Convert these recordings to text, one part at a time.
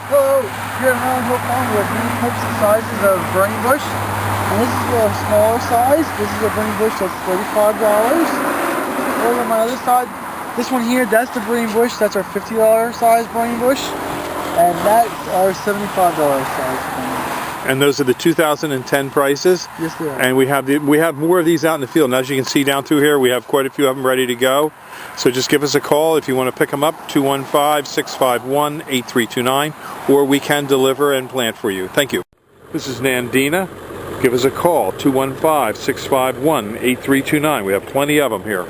Hello, here at Highland Hill Farm we have many types of sizes of burning bush. And this is a smaller size. This is a burning bush that's $35. Over on my other side, this one here, that's the burning bush. That's our $50 size burning bush. And that's our $75 size burning bush. And those are the 2010 prices. Yes, they are. And we have more of these out in the field. And as you can see down through here, we have quite a few of them ready to go. So just give us a call if you want to pick them up, 215-651-8329, or we can deliver and plant for you. Thank you. This is Nandina. Give us a call, 215-651-8329. We have plenty of them here.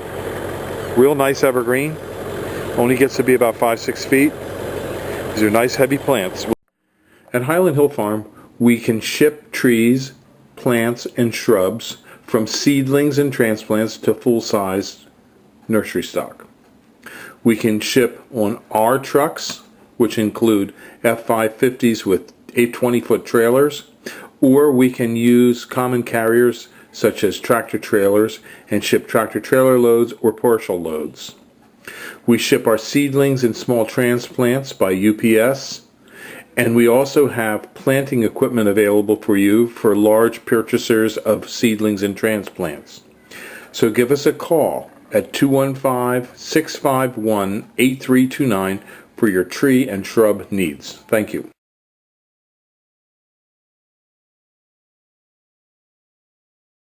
Real nice evergreen. Only gets to be about 5-6 feet. These are nice heavy plants. At Highland Hill Farm, we can ship trees, plants, and shrubs from seedlings and transplants to full-size nursery stock. We can ship on our trucks, which include F550s with 20-foot trailers, or we can use common carriers such as tractor trailers and ship tractor trailer loads or partial loads. We ship our seedlings and small transplants by UPS. And we also have planting equipment available for you for large purchasers of seedlings and transplants. So give us a call at 215-651-8329 for your tree and shrub needs. Thank you.